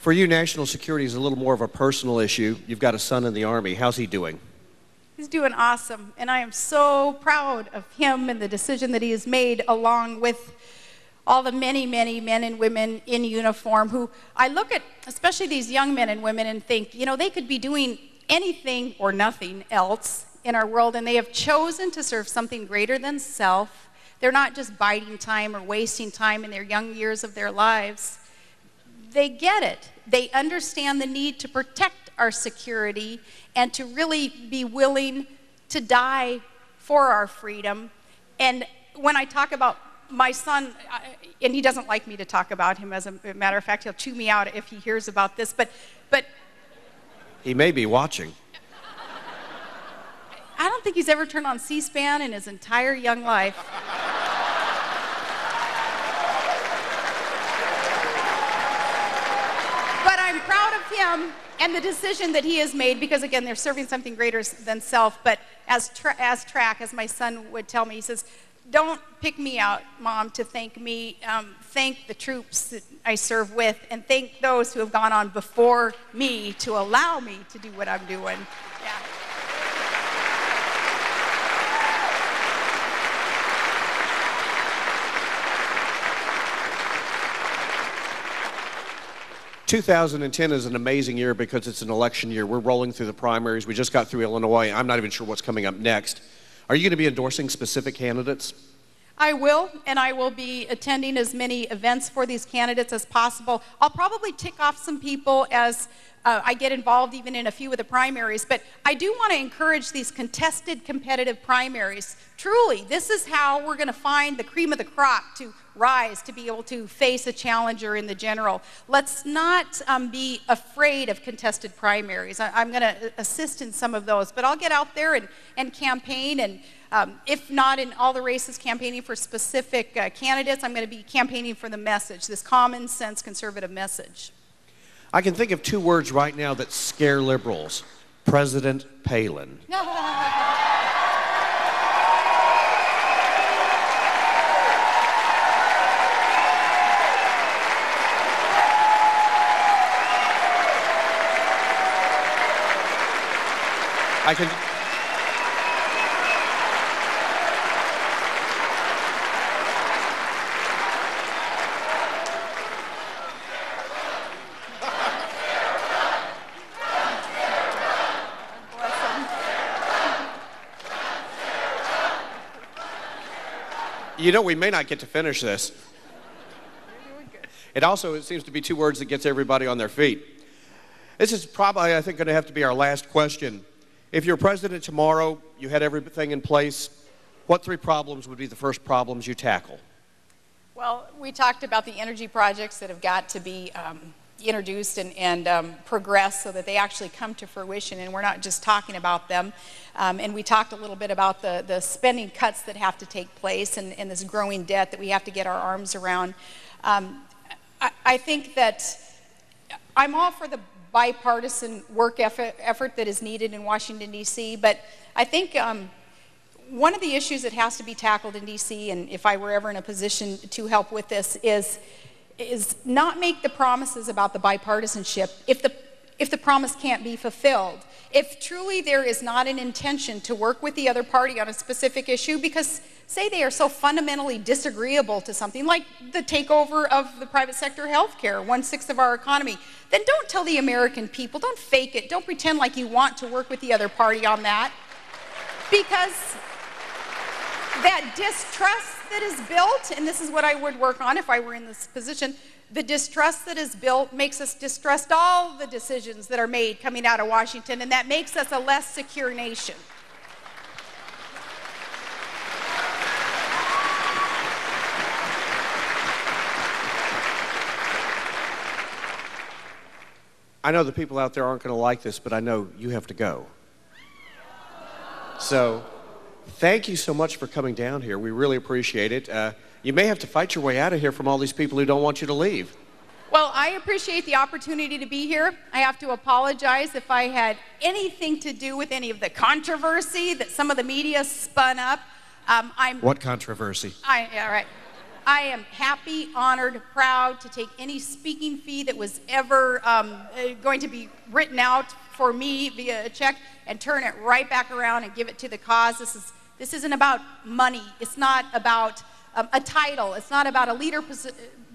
For you, national security is a little more of a personal issue. You've got a son in the Army. How's he doing? He's doing awesome, and I am so proud of him and the decision that he has made, along with all the many, many men and women in uniform who I look at, especially these young men and women, and think, you know, they could be doing anything or nothing else in our world, and they have chosen to serve something greater than self. They're not just biding time or wasting time in their young years of their lives. They get it. They understand the need to protect our security and to really be willing to die for our freedom. And when I talk about my son, and he doesn't like me to talk about him, as a matter of fact, he'll chew me out if he hears about this, but he may be watching. I don't think he's ever turned on C-SPAN in his entire young life. But I'm proud of him and the decision that he has made, because again, they're serving something greater than self. But as my son would tell me, he says, don't pick me out, Mom, to thank me. Thank the troops that I serve with, and thank those who have gone on before me to allow me to do what I'm doing. Yeah. 2010 is an amazing year because it's an election year. We're rolling through the primaries. We just got through Illinois. I'm not even sure what's coming up next. Are you going to be endorsing specific candidates? I will, and I will be attending as many events for these candidates as possible. I'll probably tick off some people as I get involved even in a few of the primaries, but I do want to encourage these contested, competitive primaries. Truly, this is how we're going to find the cream of the crop to rise, to be able to face a challenger in the general. Let's not be afraid of contested primaries. I'm going to assist in some of those, but I'll get out there and campaign, and if not in all the races campaigning for specific candidates, I'm going to be campaigning for the message, this common sense conservative message. I can think of two words right now that scare liberals. President Palin. I can... You know, we may not get to finish this. It seems to be two words that gets everybody on their feet. This is probably, I think, going to have to be our last question. If you're president tomorrow, you had everything in place, what three problems would be the first problems you tackle? Well, we talked about the energy projects that have got to be introduced and progress so that they actually come to fruition, and we're not just talking about them. And we talked a little bit about the spending cuts that have to take place and this growing debt that we have to get our arms around. I think that I'm all for the bipartisan work effort that is needed in Washington, D.C., but I think one of the issues that has to be tackled in D.C., and if I were ever in a position to help with this, is not make the promises about the bipartisanship if the promise can't be fulfilled. If truly there is not an intention to work with the other party on a specific issue, because say they are so fundamentally disagreeable to something like the takeover of the private sector health care, 1/6 of our economy, then don't tell the American people, don't fake it, don't pretend like you want to work with the other party on that, because that distrust that is built, and this is what I would work on if I were in this position, the distrust that is built makes us distrust all the decisions that are made coming out of Washington, and that makes us a less secure nation. I know the people out there aren't going to like this, but I know you have to go. So, thank you so much for coming down here. We really appreciate it. You may have to fight your way out of here from all these people who don't want you to leave. Well, I appreciate the opportunity to be here. I have to apologize if I had anything to do with any of the controversy that some of the media spun up. What controversy? Yeah, right. I am happy, honored, proud to take any speaking fee that was ever going to be written out for me via a check and turn it right back around and give it to the cause. This isn't about money. It's not about a title. It's not about a leader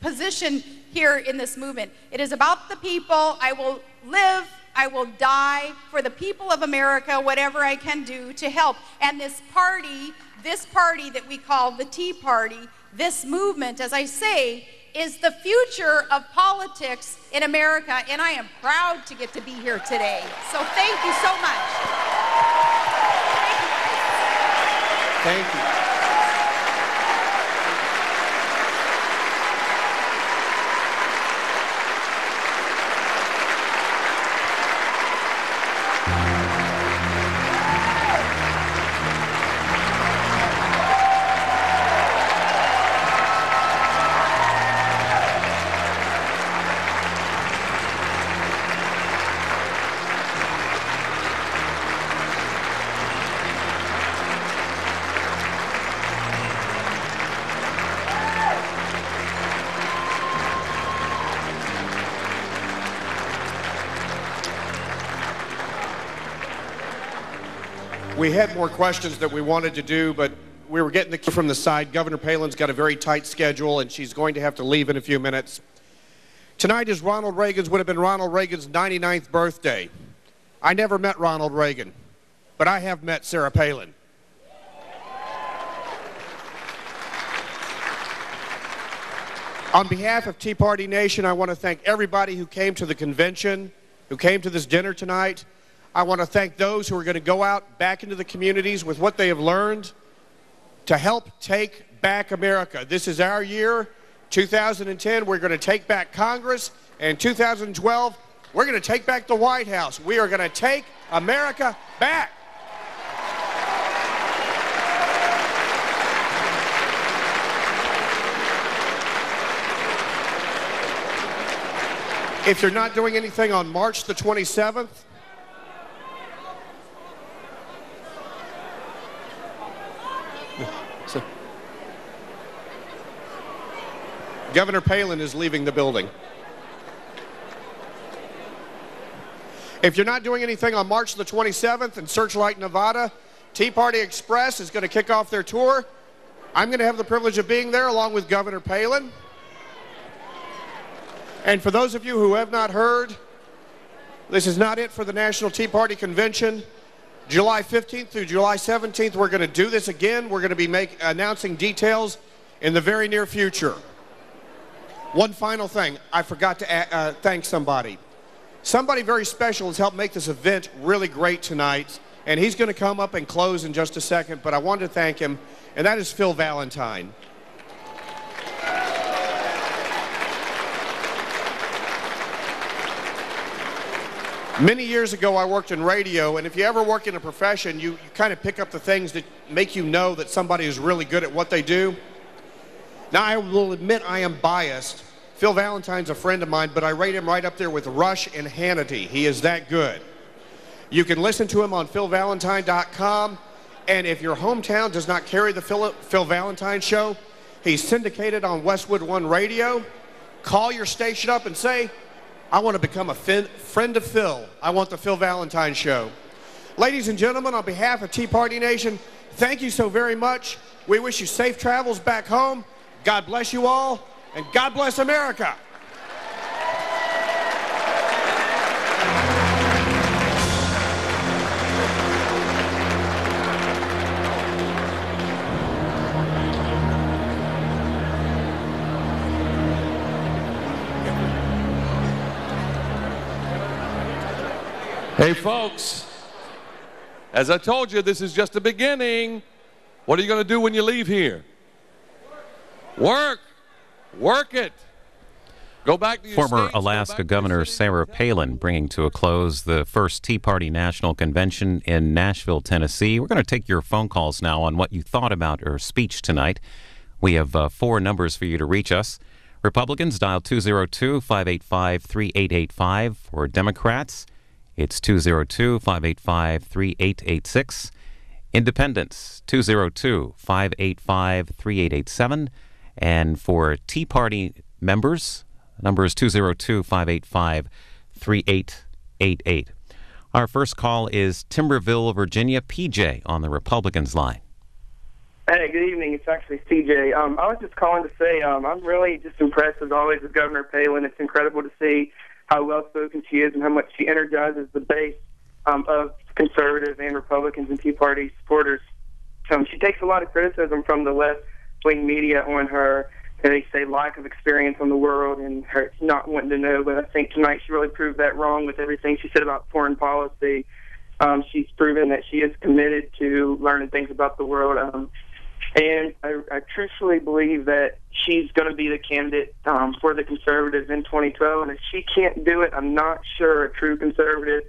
position here in this movement. It is about the people. I will live, I will die for the people of America, whatever I can do to help. And this party that we call the Tea Party, this movement, as I say, is the future of politics in America, and I am proud to get to be here today. So thank you so much. Thank you. We had more questions that we wanted to do, but we were getting the cue from the side. Governor Palin's got a very tight schedule, and she's going to have to leave in a few minutes. Tonight is would have been Ronald Reagan's 99th birthday. I never met Ronald Reagan, but I have met Sarah Palin. On behalf of Tea Party Nation, I want to thank everybody who came to the convention, who came to this dinner tonight. I want to thank those who are going to go out back into the communities with what they have learned to help take back America. This is our year, 2010. We're going to take back Congress, and 2012, we're going to take back the White House. We are going to take America back. If you're not doing anything on March the 27th, Governor Palin is leaving the building. If you're not doing anything on March the 27th in Searchlight, Nevada, Tea Party Express is going to kick off their tour. I'm going to have the privilege of being there along with Governor Palin. And for those of you who have not heard, this is not it for the National Tea Party Convention. July 15th through July 17th, we're going to do this again. We're going to be announcing details in the very near future. One final thing, I forgot to thank somebody. Somebody very special has helped make this event really great tonight, and he's going to come up and close in just a second, but I wanted to thank him, and that is Phil Valentine. Many years ago, I worked in radio, and if you ever work in a profession, you kind of pick up the things that make you know that somebody is really good at what they do. Now, I will admit I am biased. Phil Valentine's a friend of mine, but I rate him right up there with Rush and Hannity. He is that good. You can listen to him on philvalentine.com, and if your hometown does not carry the Phil Valentine show, he's syndicated on Westwood One Radio. Call your station up and say, I want to become a friend of Phil. I want the Phil Valentine show. Ladies and gentlemen, on behalf of Tea Party Nation, thank you so very much. We wish you safe travels back home. God bless you all, and God bless America. Hey folks, as I told you, this is just the beginning. What are you going to do when you leave here? Work. Work it. Go back to your Former states, Alaska Governor Sarah Palin bringing to a close the first Tea Party National Convention in Nashville, Tennessee. We're going to take your phone calls now on what you thought about her speech tonight. We have 4 numbers for you to reach us. Republicans, dial 202-585-3885. For Democrats, it's 202-585-3886. Independents, 202-585-3887. And for Tea Party members, the number is 202-585-3888. Our first call is Timberville, Virginia. PJ on the Republicans line. Hey, good evening. It's actually CJ. I was just calling to say I'm really just impressed, as always, with Governor Palin. It's incredible to see how well-spoken she is and how much she energizes the base of conservative and Republicans and Tea Party supporters. She takes a lot of criticism from the left-wing media on her, they say, lack of experience on the world and her not wanting to know. But I think tonight she really proved that wrong with everything she said about foreign policy. She's proven that she is committed to learning things about the world. And I truthfully believe that she's going to be the candidate for the conservatives in 2012. And if she can't do it, I'm not sure a true conservative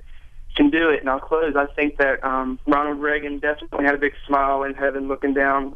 can do it. And I'll close. I think that Ronald Reagan definitely had a big smile in heaven looking down